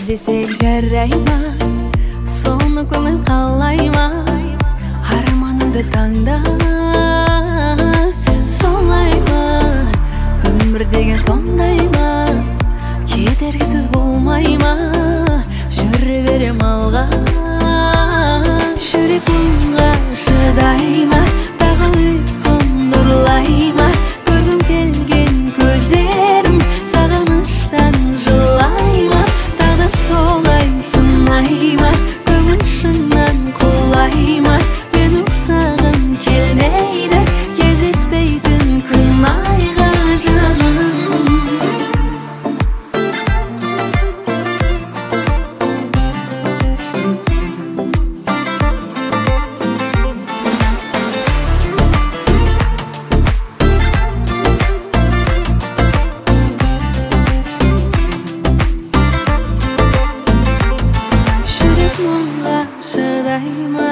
Desek jarrayma, sonu ko'ngil qallayma, harmoningda tanda solayma, umr degan sondayma, kedergisiz bo'lmayma, yuraverem alg'a, shurikunga shidayma, tag'in uyqum nurlayma, ko'rgim kelgan ko'zlarim sag'inishdan jilayma. Solay sunayma, ko'ngil shundan qo'layma, men uqsag'im kelmaydi, kezishpaydin kun ayga jonim. солайма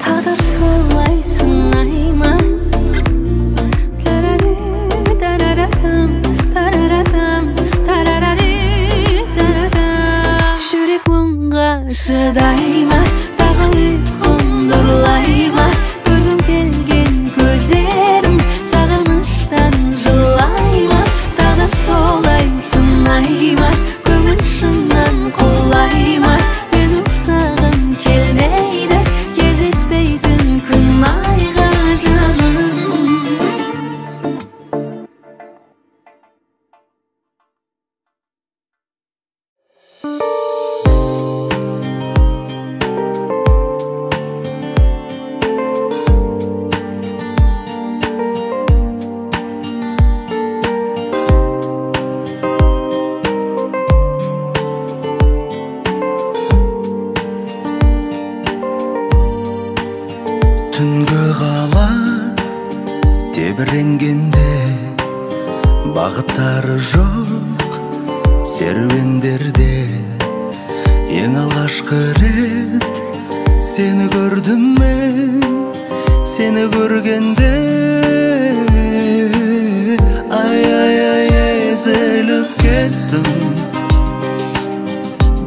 тағдыр солай сынай ма жүрек мұңға шыдай ма тағы ұйқымды ұрлай ма көргім келген көздерім сағыныштан жылай ма тағдыр солай сынай ма көңіл шыннан құлай ма мен ұқсағым келмейді кездеспейтін күн айға жаным Түнгі қала тебіренгенде бағыттары жоқ серуендерде ең алғашқы рет сені көрдім мен сені көргенде ай езіліп кеттім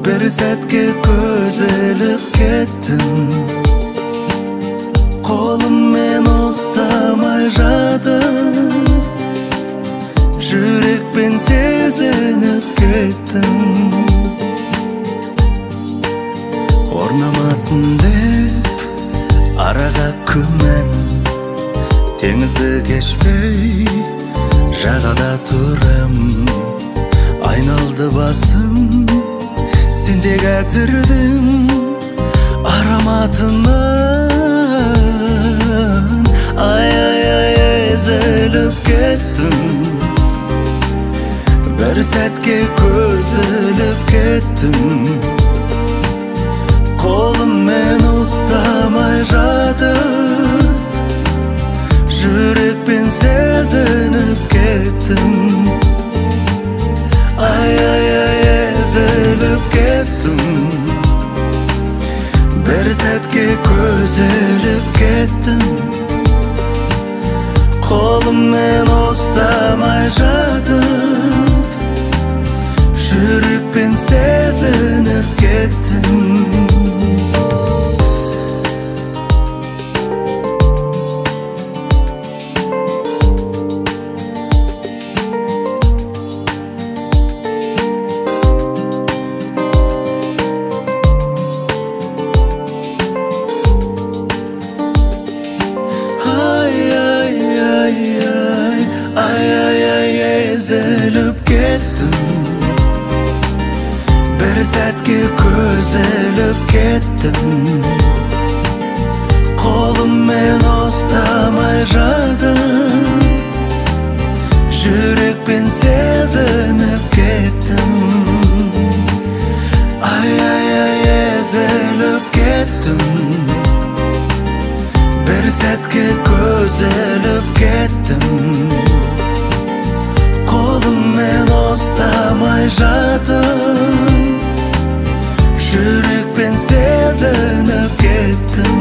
бір сәтке көз іліп кеттім қолыммен ұстамай жатып жүрекпен сезініп кеттім орнамасын деп араға күмән теңізді кешпей жағада тұрам айналды басым сенде кәтірдің ароматынан ай езіліп кеттім бір сәтке көз іліп кеттім қолыммен ұстамай жатып жүрекпен сезініп кеттім ай езіліп кеттім бір сәтке көз іліп кеттім қолыммен ұстамай жатып жүрекпен сезініп кеттім езіліп кеттім бір сәтке көз іліп кеттім қолыммен ұстамай жатып жүрекпен сезініп кеттім ай езіліп кеттім бір сәтке көз іліп кеттім қолыммен ұстамай жатып жүрекпен сезініп кеттім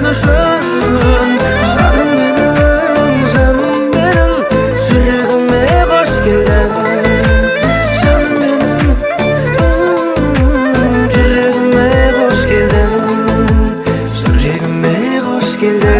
düşün Canım benim, canım benim Yüreğime hoş geldin Canım benim Yüreğime hoş geldin Yüreğime hoş geldin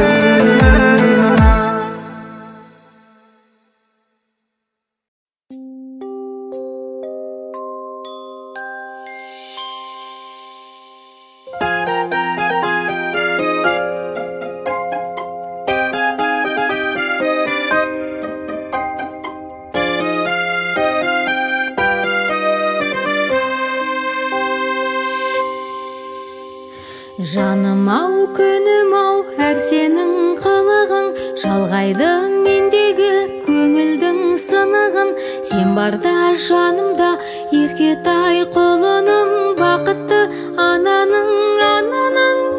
Жаным ау, күнім ау, әр сенің қылығың жалғайды мендегі көңілдің сынығын. Сен барда жанымда еркетай құлыным, бақытты ананың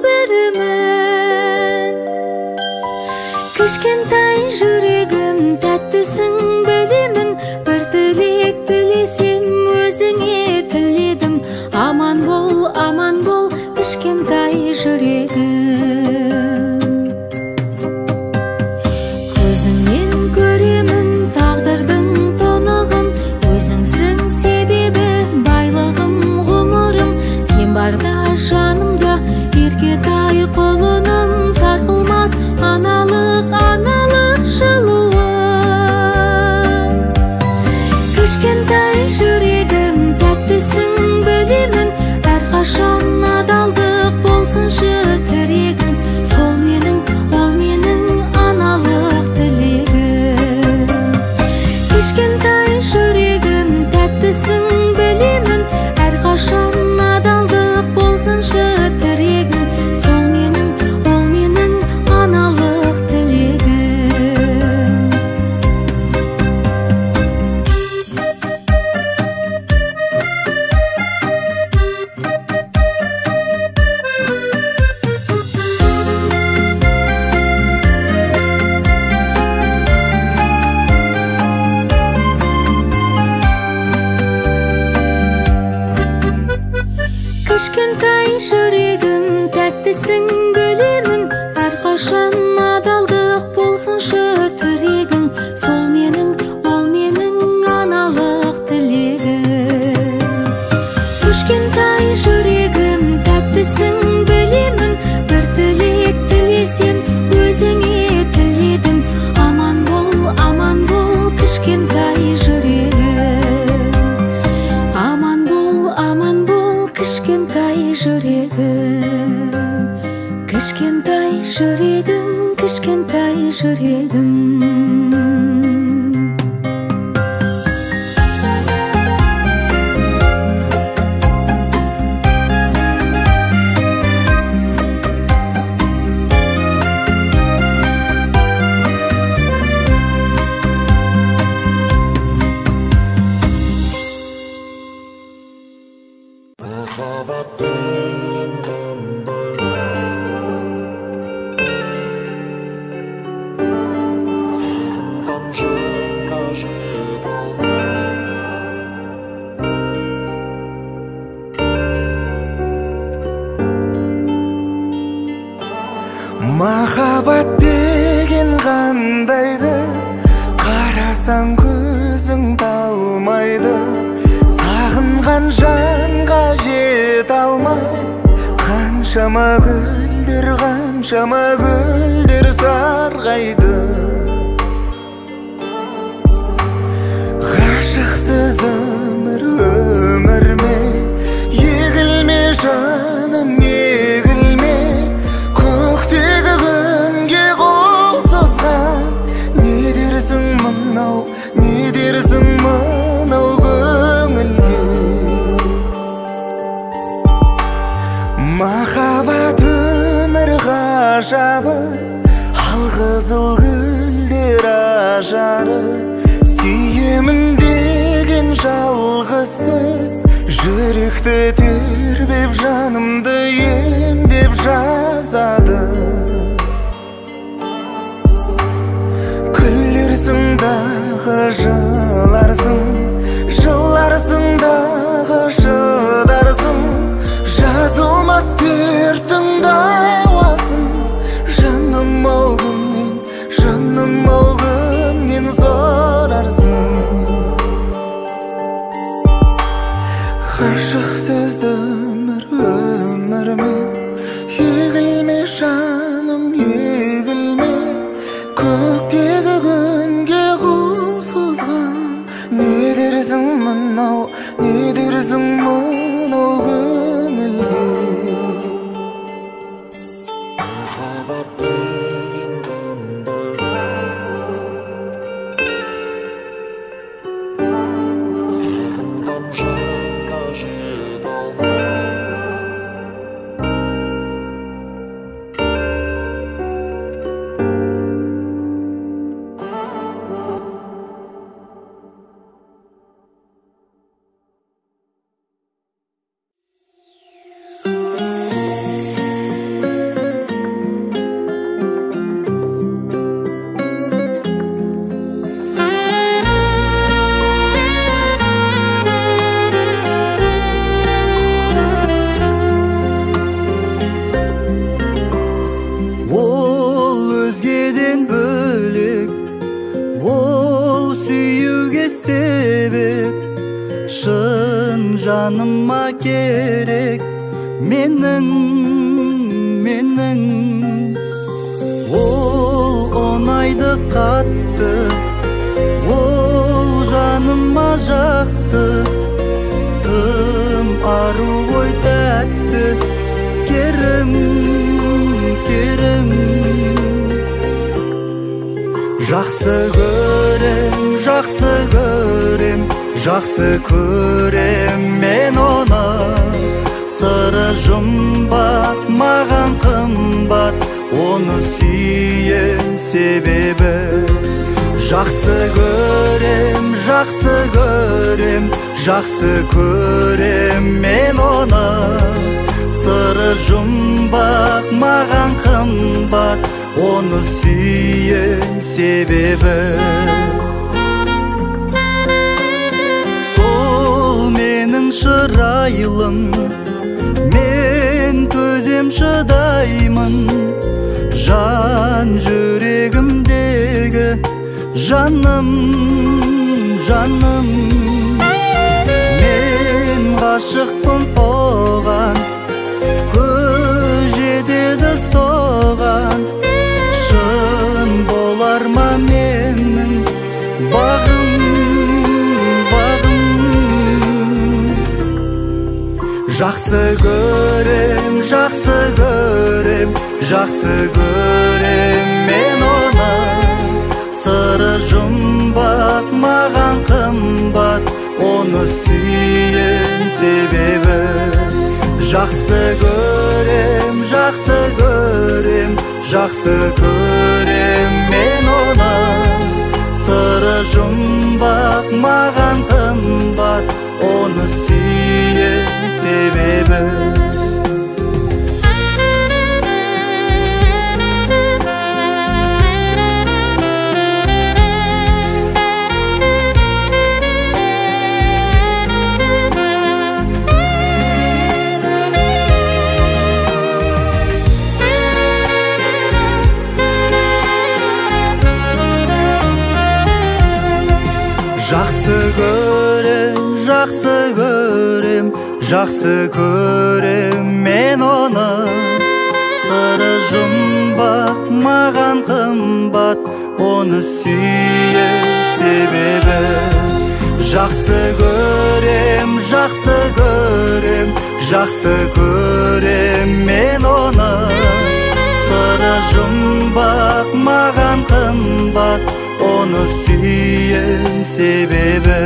бірімін. Кішкентай жүрегім тәттісің білемін, бір тілек тілесем өзіңе тіледім. Аман бол, кішкентай жүрегім. Көзіңнен көремін тағдырдың тұнығын, өзіңсің себебі байлығым ғұмырым. Сен барда жанымда еркетай құлыным, сарқылмас аналық жылуым. Кішкентай жүрегім тәттісің білемін, әрқашан адалдық болсыншы тірегім. Сол менің, ол менің аналық тілегім. Кішкентай жүрегім тәттісің білемін, әрқашан адалдық болсыншы тірегім. Сол менің, ол менің аналық тілегім. Кішкентай жүрегім тәттісің білемін, әрқашан адалдық болсыншы тірегің. Сол менің, ол менің аналық тілегім. Кішкентай жүрегім тәттісің білемін, бір тілек тілесем өзіңе тіледім. Аман бол, кішкентай жүрегім. Аман бол, кішкентай жүрегім. Кішкентай жүрегім, кішкентай жүрегім. Махаббат деген қандайды, қарасаң көзің талмайды. Сағынған жанға жете алмай, қаншама гүлдер сарғайды. Ғашықсыз өмір ме, егілме жаным, егілме. Көктегі күнге қол созған, не дерсің мынау көңілге. Махаббат өмір ғажабы, алқызыл гүлдер ажары. Сүйемін деген жалғыз сөз, жүректі тербеп жанымды емдеп жазады. Күлерсің дағы жыларсың, жыларсың дағы шыдарсың. Жазылмас дерттің дауасын Жаныма керек менің ол оңайды қатты, ол жаныма жақты, тым ару ғой тәтті, керім жақсы көрем мен оны, сыры жұмбақ маған қымбат, оны сүйем себебі жақсы көрем мен оны, сыры жұмбақ маған қымбат, оны сүйем себебі шырайлым, мен төзем шыдаймын, жан жүрегімдегі жаным, мен ғашықпын оған, көз жетеді соған, шын болар ма менің бағым, жақсы көрем мен оны, сыры жұмбақ маған қымбат, оны сүйем себебі жақсы көрем мен оны, сыры жұмбақ маған қымбат, оны сүйем себебі жақсы көрем мен оны, сыры жұмбақ маған қымбат, оны сүйем себебі жақсы көрем мен оны, сыры жұмбақ маған қымбат, оны сүйем себебі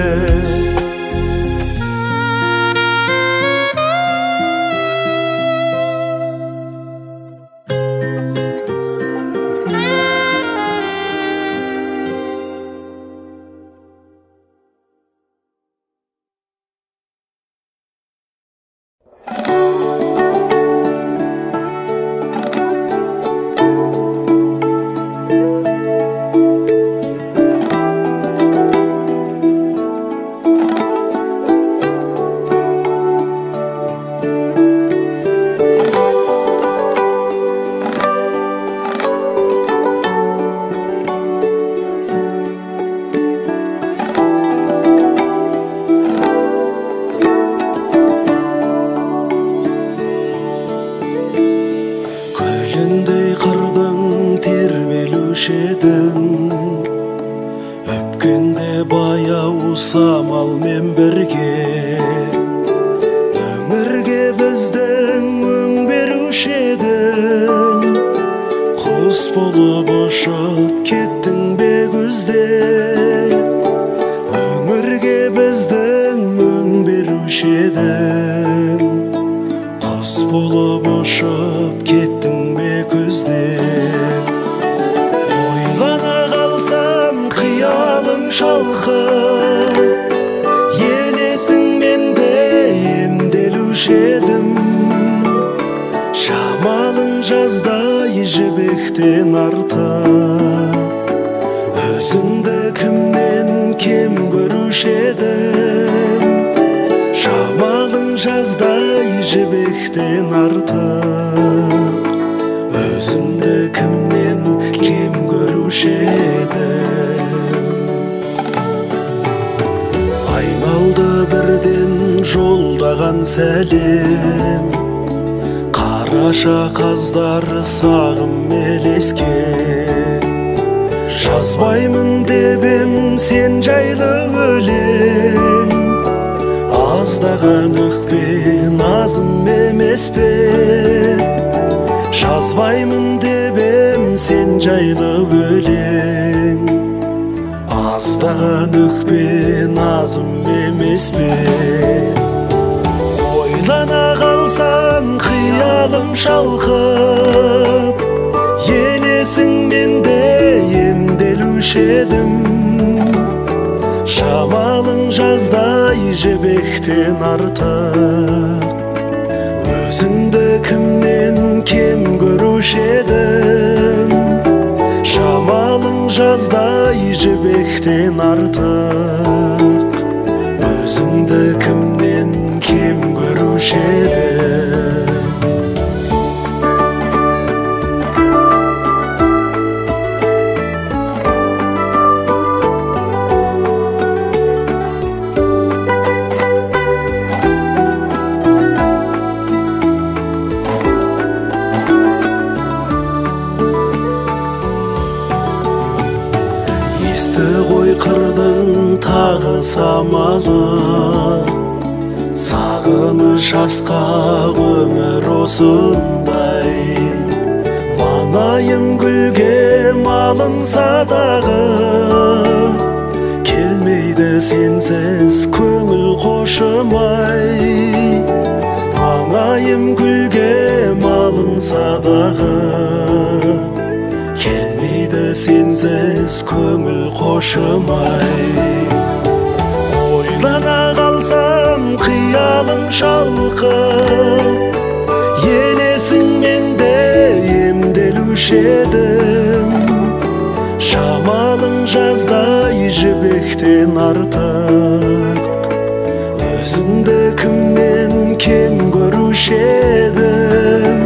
өпкенде баяу самалмен бірге, өмірге біздің өң беруші едің, Құс болып ұшып кеттің бе күзде, өмірге біздің өң беруші едің. Құс болып ұшып кеттің бе күзде, ойлана қалсам қиялым шалқып, елесіңменде емделуші едім. Шамалың жаздай жібектен артып, өзіңді кімнен кем көруші едім. Шамалың жаздай жібектен артып, өзіңді кімнен кем көруші едім. Айналды бірден жолдаған сәлем, қараша қаздар сағым елескен. Жазбаймын деп ем сен жайлы өлең, аздаған өкпе назым емес пе? Жазбаймын деп ем сен жайлы өлең, аздаған өкпе назым емес пе? Ойлана қалсам қиялым шалқып, елесіңменде емделуші едім. Шамалың жаздай жібектен артып, өзіңді кімнен кем көруші едім. Шамалың жаздай жібектен артып, өзіңді кімнен кем көруші едім. Ғой қырдың тағы самалы, сағыныш асқақ өмір осындай. Маңайым гүлге малынса дағы, келмейді сенсіз көңіл қошымай. Маңайым гүлге малынса дағы, келмейді сенсіз көңіл қошымай. Ойлана қалсам қиялым шалқып, елесіңменде емделуші едім. Шамалың жаздай жібектен артық, өзіңді кімнен кем көруші едім.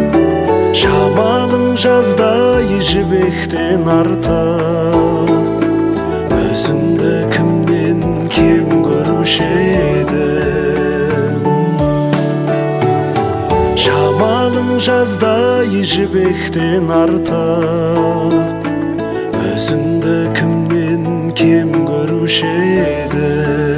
Шамалың жаздай жібектен артып, өзіңді кімнен кем көруші едім. Шамалың жаздай жібектен артып, өзіңді кімнен кем көруші едім.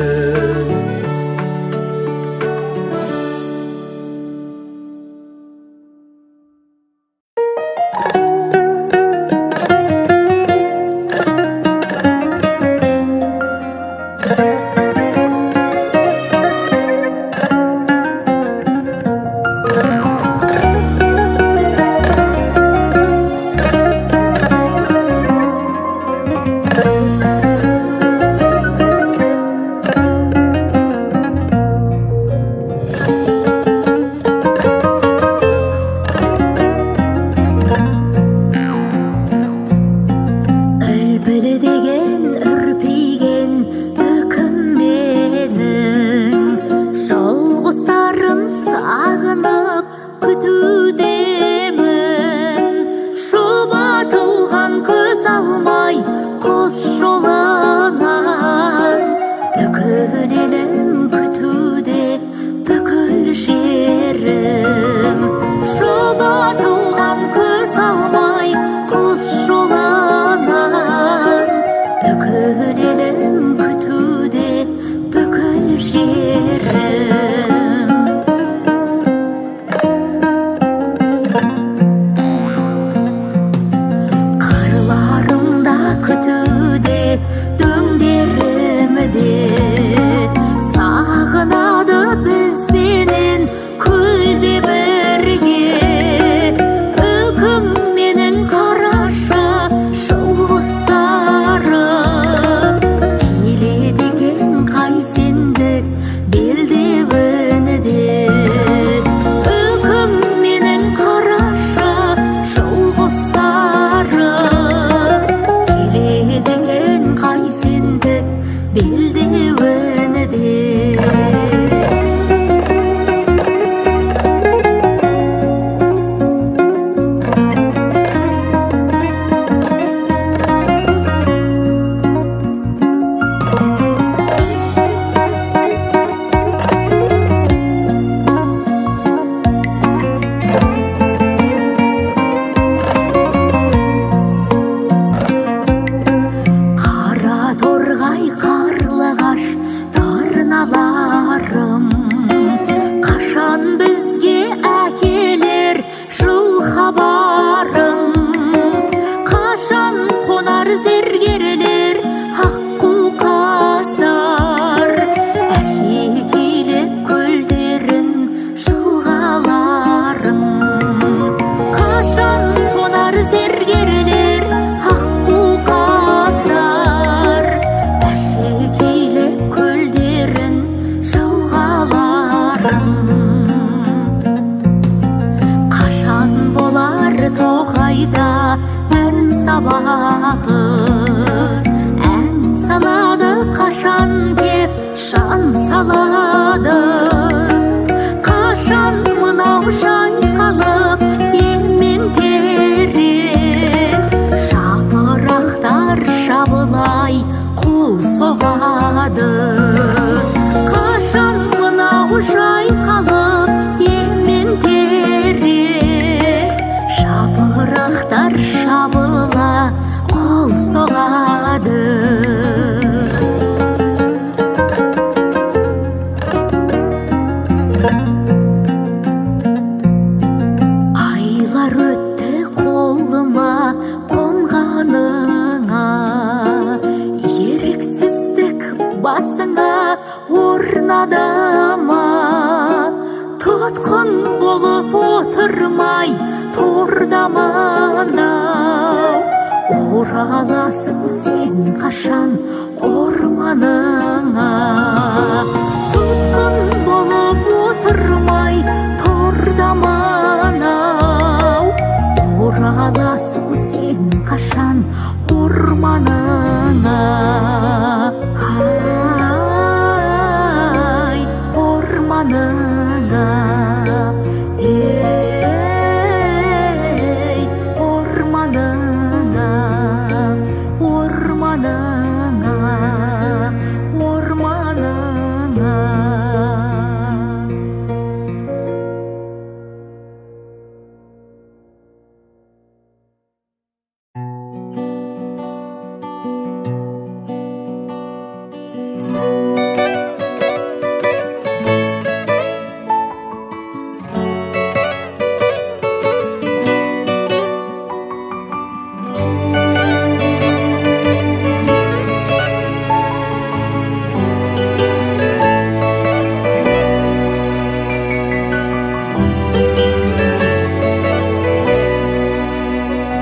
дөңдерімде сағынады бізбенен күлде бірге. Үкім менің қараша шылғыстары келеді екен қай сендік белдеуініде. Үкім менің қараша шылғыстары келеді екен қай сендік белдеуініде. Қашан бізге әкелер жыл хабарын, қашан қонар зергерлер аққу қаздар, әшекейлеп көлдерін жылғаларын. Қашан қонар зергерлер аққу қаздар, әшекейлеп көлдерін жылғаларын. Қашан болар тоғайда ән сабағы, ән салады қашан кеп шан салады. Қашан мынау жайқалып емен терек, жапырақтар жабылай қол соғады. Қашан мынау жайқалып емен терек, жапырақтар жабыла қол соғады. Айлар өтті қолыма қонғаныңа, еріксіздік басыңа орнады ма? Тұтқын болып отырмай тордаманау, ораласың сен қашан орманыңа? Тұтқын болып отырмай тордаманау, ораласың сен қашан орманыңа? Ай, орманыңа, ей, орманыңа, орманыңа, орманыңа.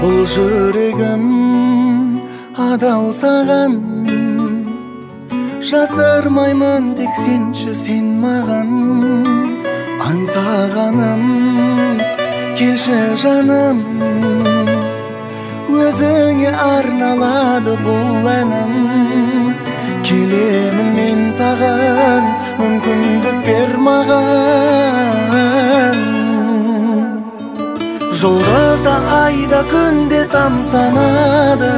Бұл жүрегім адал саған, жасырмаймын тек сенші сен маған. Аңсағаным келші жаным, өзіңе арналады бұл әнім. Келемін мен саған, мүмкіндік бер маған. Жұлдызда айда күнде тамсанады,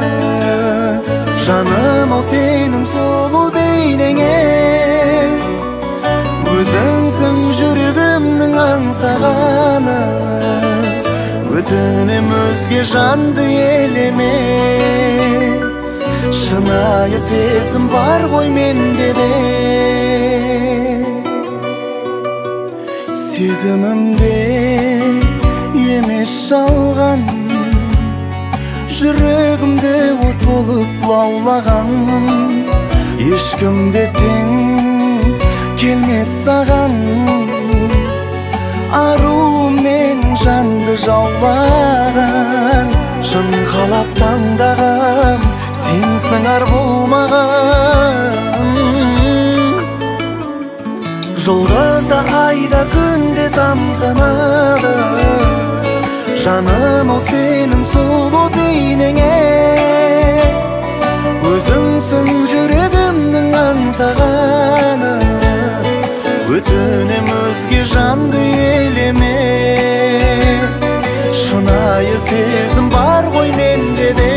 жаным ау сенің сұлу бейнеңе. Өзіңсің жүрегімнің аңсағаны, өтінем өзге жанды елеме. Шынайы сезім бар ғой менде де, сезімімде емес жалған. Жүрегімде от болып лаулаган, ешкімде тең келмес саған. Ару мен жанды жаулаған, шын қалап таңдағам, сен сыңар болмаған. Жұлдызда айда күнде тамсанады, жаным ол сенің сұлу бейнеңе. Өзіңсің жүрегімнің аңсағаны, өтінем өзге жанды елеме. Шынайы сезім бар ғой менде де.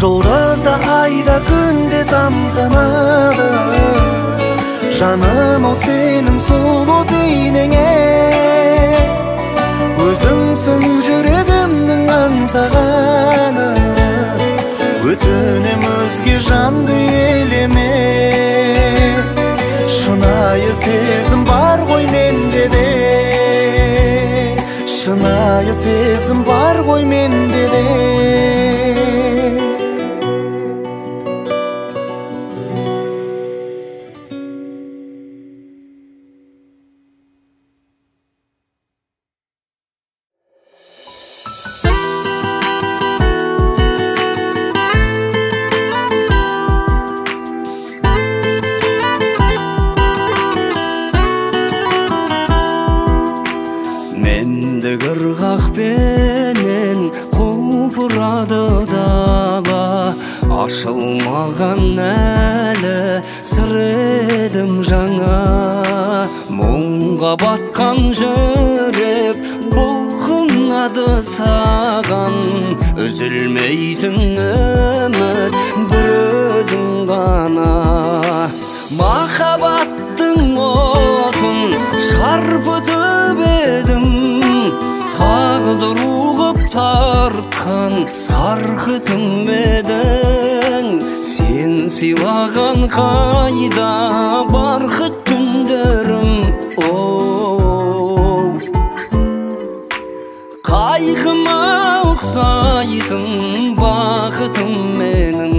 Жұлдызда айда күнде тамсанады, жаным ол сенің сұлу бейнеңе. Өзіңсің жүрегімнің аңсағаны, өтінем өзге жанды елеме. Шынайы сезім бар ғой менде де. Шынайы сезім бар ғой менде де. Менде қырғақпенен құлпырады дала, ашылмаған әлі сыр едім жаңа. Мұңға батқан жүрек бұлқынады саған, үзілмейтін үміт бір өзің ғана. Махаббаттың отын шарпытып едім, тағдыр ұғып тартқан сарқытым едің. Сен сыйлаған қайда барқыт түндерім, қайғыма ұқсайтын бақытым менің.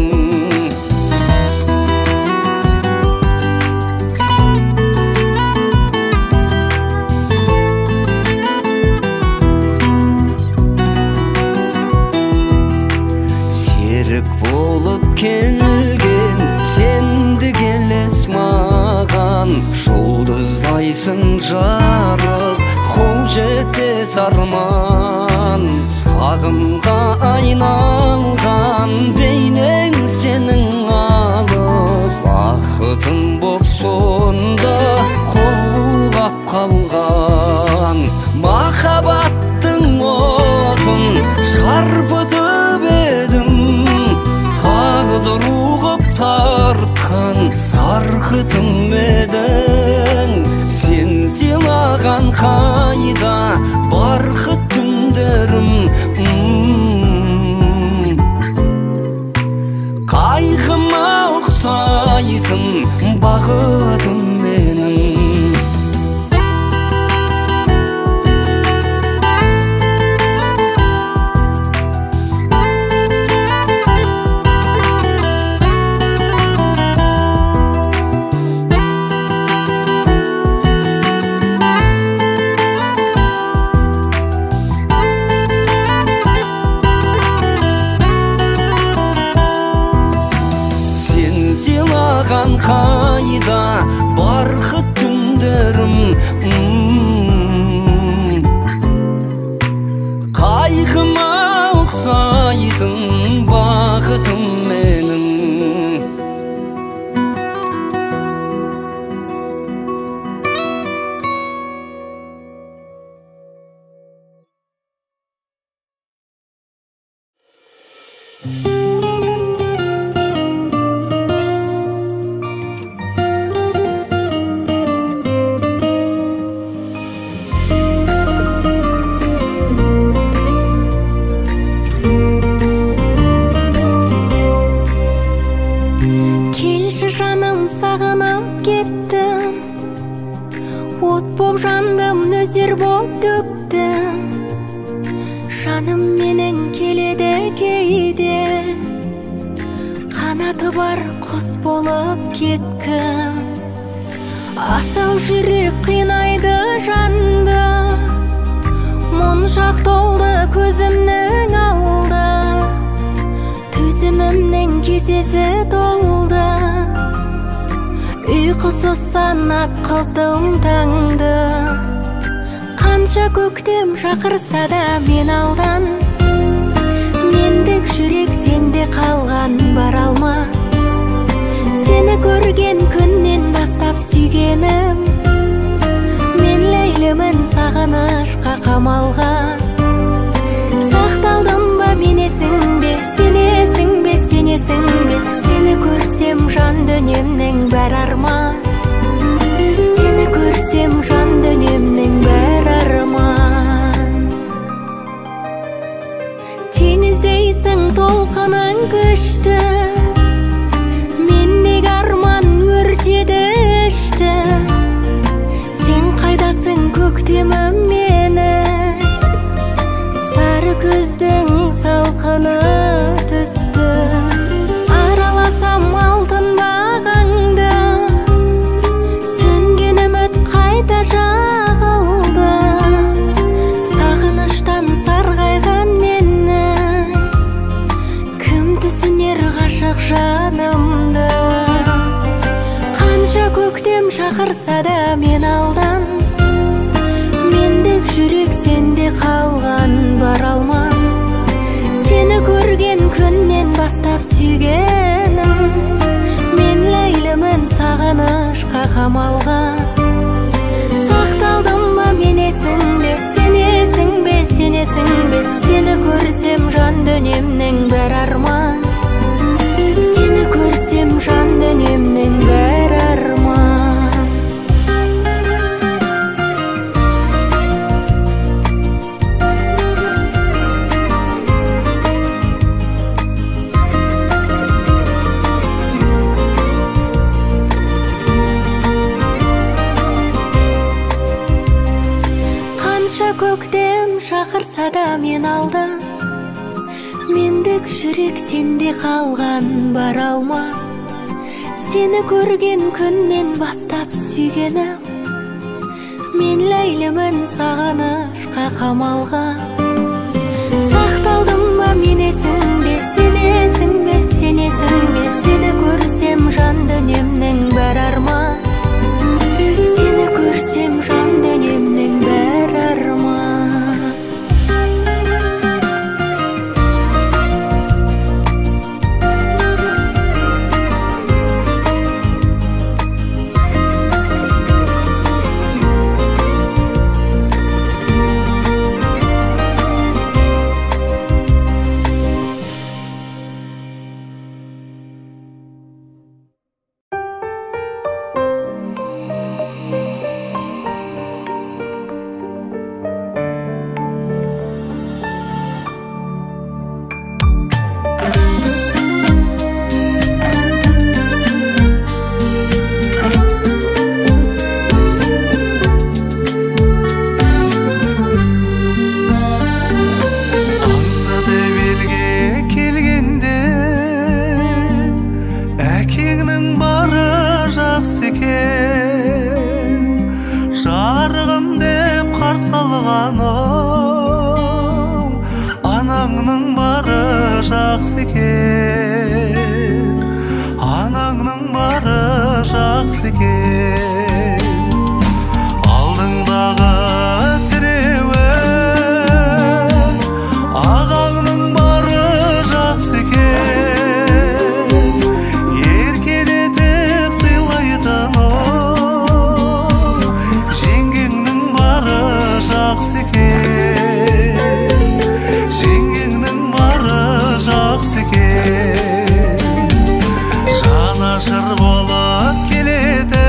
Серік болып келген сенді келес маған, жұлдыздайсың жарық, қол жетес арман. Сағымға айналған бейнең сенің алыс, бақытым боп сонда қолғап қалған. Махаббаттың отын шарпытып едім, тағдыр ұғып тартқан сарқытым едің. Сен сыйлаған қайда барқыт түндерім, қайғыма ұқсайтын бақытым менің. Сыйлаған қайда барқыт түндерім, қайғыма ұқсайтын бақытым менің. Келші жаным, сағынып кеттім, от боп жандым, нөсер боп төктім. Жаным менің келеді кейде, қанаты бар құс болып кеткім. Асау жүрек қинайды жанды, мұншақ толды көзімнің алды, төзімімнің кесесі толды. Ұйқысыз санатқыздым таңды, қанша көктем шақырса да мен алдан. Мендік жүрек сенде қалған, бара алма. Сені көрген күннен бастап сүйгенім, мен ләйлімін сағынышқа қамалған. Сақталдым ба менесің бе, сенесің бе, сенесің бе? Сені көрсем жан дүниемнің бәр арман, сені көрсем жан дүниемнің бәр арман. Теңіздейсің толқының күшті, мендегі арман өртеді ішті. Сен қайдасың көктемім мені, сары күздің салқыны түсті. Араласам алтын бағаңды, сөнген үміт қайта жағылды. Сағыныштан сарғайған мені, кім түсінер ғашық жанымды? Қанша көктем шақырса да мен алдан, мендік жүрек сенде қалған, бара алма. Сені көрген күннен бастап сүйгенім, мен ләйлімін сағынышқа қамалған. Сақталдым ба менесің бе, сенесің бе, сенесің бе? Сені көрсем жан дүниемнің бәр арман, сені көрсем жан дүниемнің бәр арман. Көктем шақырса да мен алдан, мендік жүрек сенде қалған, бара алма. Сені көрген күннен бастап сүйгенім, мен ләйлімін сағынышқа қамалған. Сақталдым ба менесің бе, сенесің бе, сенесің бе? Сені көрсем жан дүниемнің бәр арман, сені көрсем жан дүниемнің бәр арман. Анаңның бары жақсы екен, анаңның бары жақсы екен. Алдыңдағы тіреуі ағаңның бары жақсы екен, еркелетіп сыйлайтын жеңгеңнің бары жақсы екен. Жанашыр болып келеді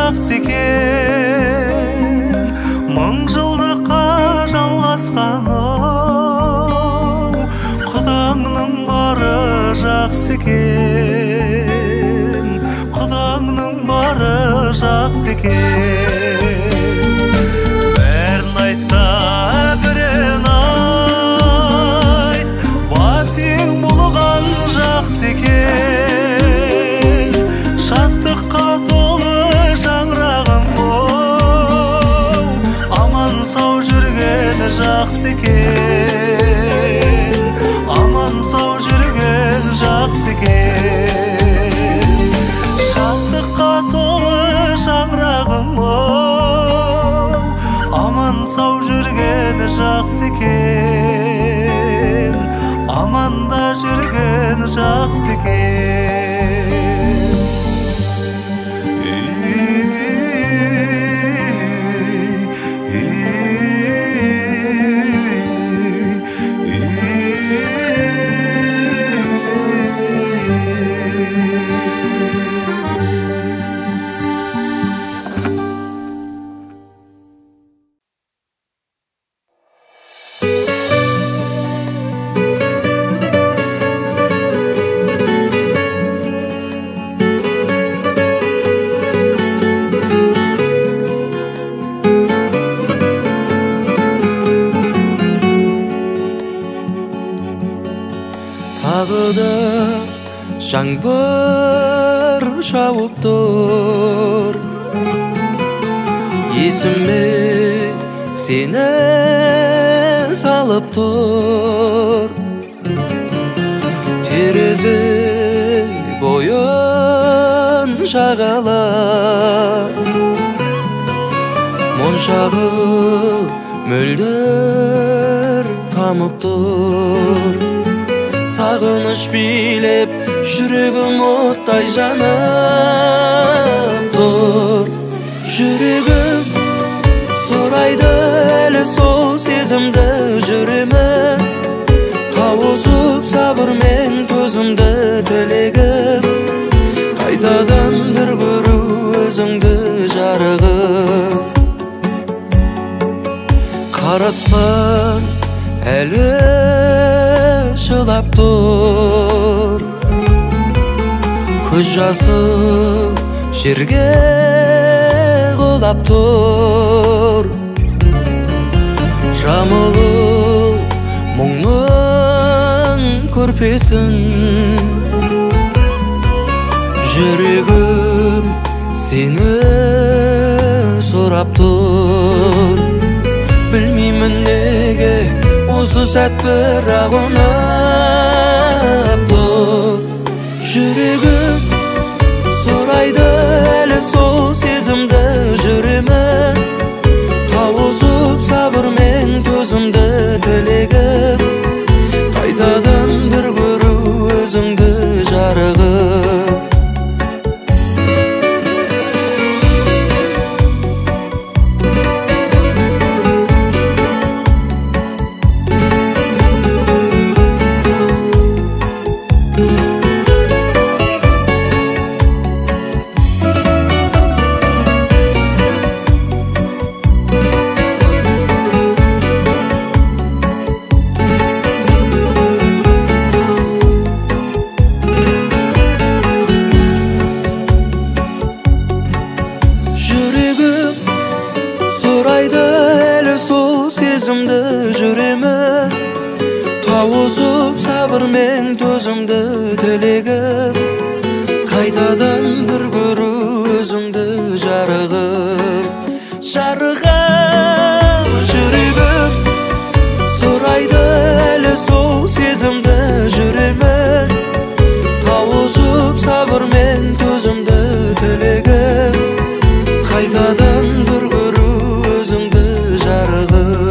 жақсы екен, мың жылдыққа жалғасқан құдаңның бары жақсы екен, құдаңның бары жақсы екен. Бәрін айтта бірін айт, басың болған жақсы екен, шаттыққа толы шаңырағым аман сау жүрген жақсы екен, аман сау жүрген жақсы екен, шаттыққа толы шаңырағым аман сау жүрген жақсы екен, аманда жүрген жақсы екен. жаңбыр жауып тұр, есіме сені салып тұр. Терезе бойын жағалап, моншағы мөлдір тамып тұр. Сағыныш билеп, жүрегім оттай жанып тұр. Жүрегім сұрайды әлі сол сезімді, жүремін тауысып сабырмен төзімді тілегім, қайтадан бір көру өзіңді жарығым. Қараспан әлі жылап тұр, көз жасы жерге құлап тұр. Жамылы мұңның көрпесін, жүрегім сені сұрап тұр. Білмеймін неге осы сәт бірақ ұнап тұр. Жүрегім сұрайды әлі сол сезімді, жүремін тауысып сабырмен төзімді тілегім, қайтадан бір көру өзіңді жарығым. Жүремін тауысып сабырмен төзімді тілегім, қайтадан бір көру өзіңді жарығым. Жарығым жүрегім сұрайды әлі сол сезімді, жүремін тауысып сабырмен төзімді тілегім, қайтадан бір көру өзіңді жарығым.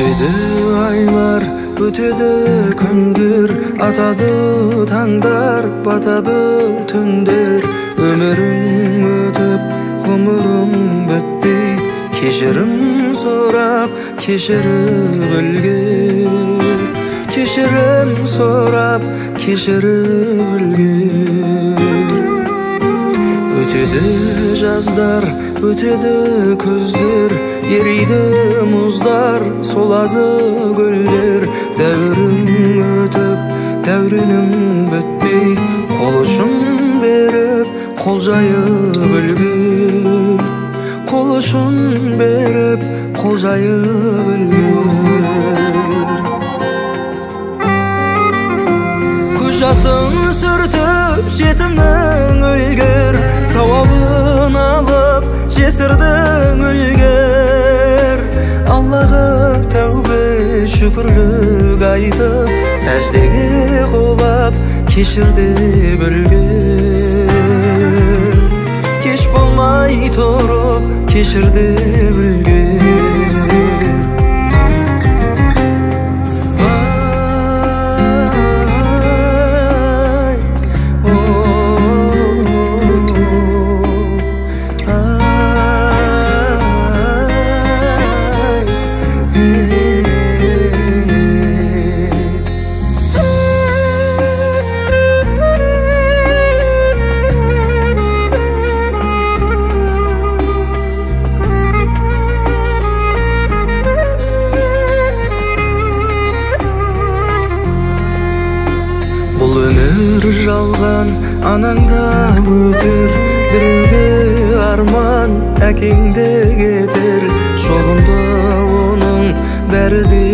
Өтеді айлар, өтеді күндер, атады таңдар, батады түндер. Өмірің өтіп, ғұмырым бітпей, кешірім сұрап, кешіріп үлгер. Кешірім сұрап, кешіріп үлгер. Өтеді жаздар, өтеді күздер, ериді мұздар, солады гүлдер. Дәуірің өтіп, дәуренің бітпей, қол ұшын беріп, қол жайып үлгер. Қол ұшын беріп, қол жайып үлгер. Көз жасын сүртіп, жетімнің үлгер, сауабын алып, жесірдің үлгер. Аллаға тәубе шүкірлік айтып, сәждеге құлап, кешір деп үлгер. Кеш болмай тұрып, кешір деп үлгер. Бұл өмір жалған, анаңда өтер, біреуге арман, әкеңде кетер. Жолында оның бәрі де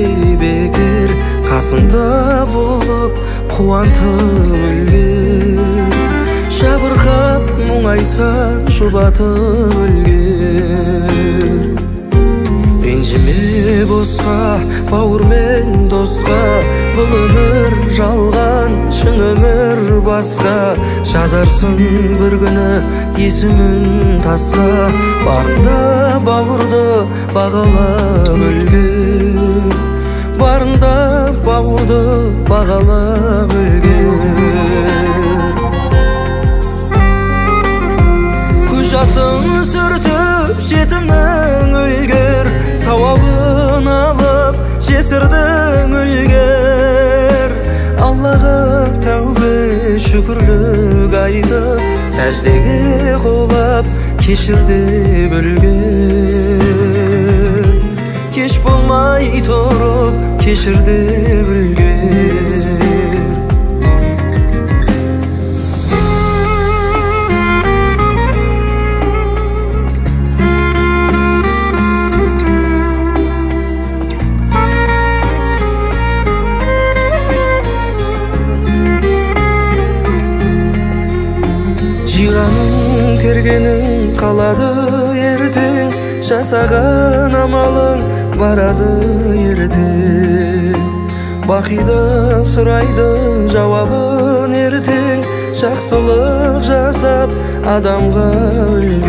бекер, қасында болып қуантып үлгер. Жабырқап мұңайса жұбатып үлгер. Ренжіме босқа, бауырмен досқа, бұл өмір жалған, шын өмір басқа. Жазарсың бір күні есімін тасқа, барында бауырды бағалап үлгер. Барында бауырды бағалап үлгер. Көз жасын сүртіп, жетімнің үлгер, сауабын алып, жесірдің үлгер. Аллаға тәубе шүкірлік айтып, сәждеге құлап, кешір деп үлгер. Кеш болмай тұрып, кешір деп үлгер. Жиғаның тергенің қалады ертең, жасаған амалың барады ертең. Бақида сұрайды жауабын ертең, жақсылық жасап адамға үлгер.